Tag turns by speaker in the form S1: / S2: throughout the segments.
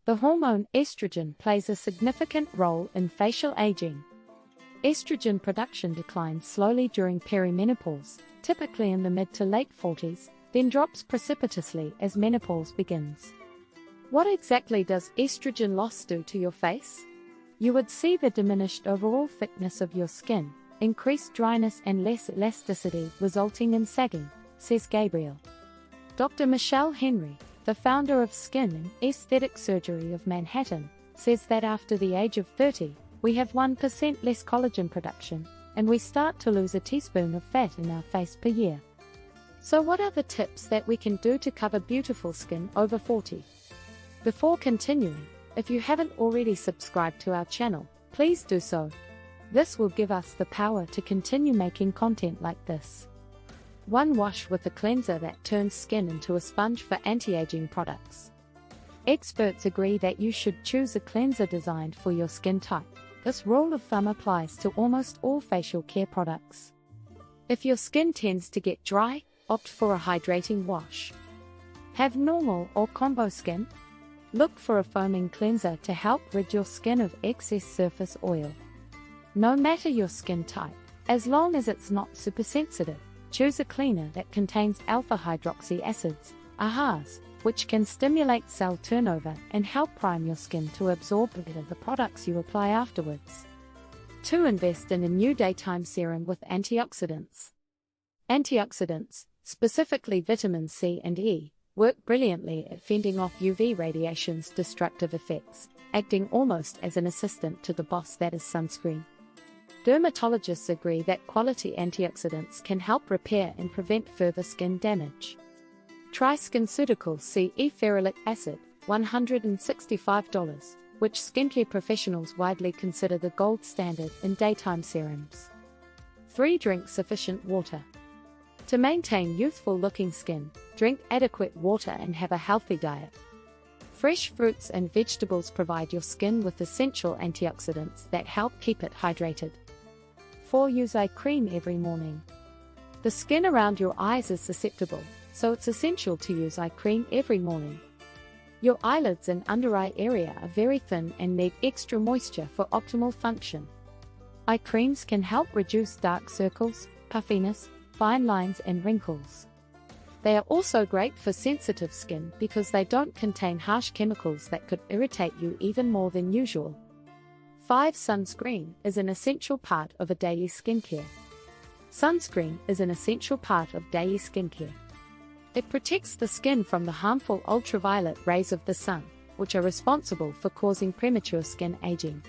S1: The hormone estrogen plays a significant role in facial aging. Estrogen production declines slowly during perimenopause, typically in the mid to late 40s, then drops precipitously as menopause begins. What exactly does estrogen loss do to your face? You would see the diminished overall thickness of your skin, increased dryness and less elasticity, resulting in sagging, says Gabriel. Dr. Michelle Henry, the founder of Skin and Aesthetic Surgery of Manhattan, says that after the age of 30, we have 1% less collagen production, and we start to lose a teaspoon of fat in our face per year. So what are the tips that we can do to cover beautiful skin over 40? Before continuing, if you haven't already subscribed to our channel, please do so. This will give us the power to continue making content like this. 1. Wash with a cleanser that turns skin into a sponge for anti-aging products. Experts agree that you should choose a cleanser designed for your skin type. This rule of thumb applies to almost all facial care products. If your skin tends to get dry, opt for a hydrating wash. Have normal or combo skin? Look for a foaming cleanser to help rid your skin of excess surface oil. No matter your skin type, as long as it's not super sensitive, choose a cleaner that contains alpha-hydroxy acids, AHAs, which can stimulate cell turnover and help prime your skin to absorb better the products you apply afterwards. 2. Invest in a new daytime serum with antioxidants. Antioxidants, specifically vitamins C and E, work brilliantly at fending off UV radiation's destructive effects, acting almost as an assistant to the boss that is sunscreen. Dermatologists agree that quality antioxidants can help repair and prevent further skin damage. Try SkinCeuticals CE ferulic acid, $165, which skincare professionals widely consider the gold standard in daytime serums. 3. Drink sufficient water. To maintain youthful-looking skin, drink adequate water and have a healthy diet. Fresh fruits and vegetables provide your skin with essential antioxidants that help keep it hydrated. 4. Use eye cream every morning. The skin around your eyes is susceptible, so it's essential to use eye cream every morning. Your eyelids and under-eye area are very thin and need extra moisture for optimal function. Eye creams can help reduce dark circles, puffiness, fine lines and wrinkles. They are also great for sensitive skin because they don't contain harsh chemicals that could irritate you even more than usual. 5. Sunscreen is an essential part of a daily skincare. Sunscreen is an essential part of daily skincare. It protects the skin from the harmful ultraviolet rays of the sun, which are responsible for causing premature skin aging.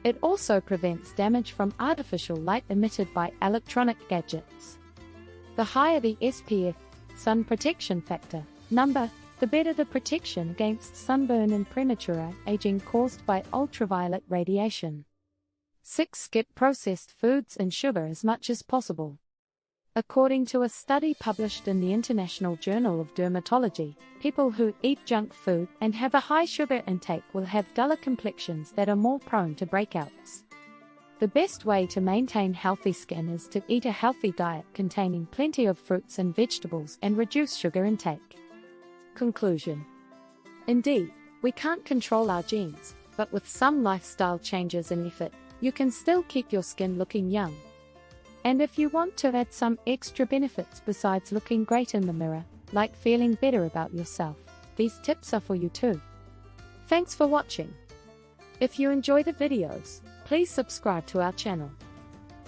S1: It also prevents damage from artificial light emitted by electronic gadgets. The higher the SPF, sun protection factor, number, the better the protection against sunburn and premature aging caused by ultraviolet radiation. 6. Skip processed foods and sugar as much as possible. According to a study published in the International Journal of Dermatology, people who eat junk food and have a high sugar intake will have duller complexions that are more prone to breakouts. The best way to maintain healthy skin is to eat a healthy diet containing plenty of fruits and vegetables and reduce sugar intake. Conclusion. Indeed, we can't control our genes, but with some lifestyle changes and effort, you can still keep your skin looking young. And if you want to add some extra benefits besides looking great in the mirror, like feeling better about yourself, these tips are for you too. Thanks for watching. If you enjoy the videos, please subscribe to our channel.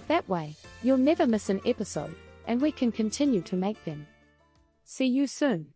S1: That way, you'll never miss an episode, and we can continue to make them. See you soon.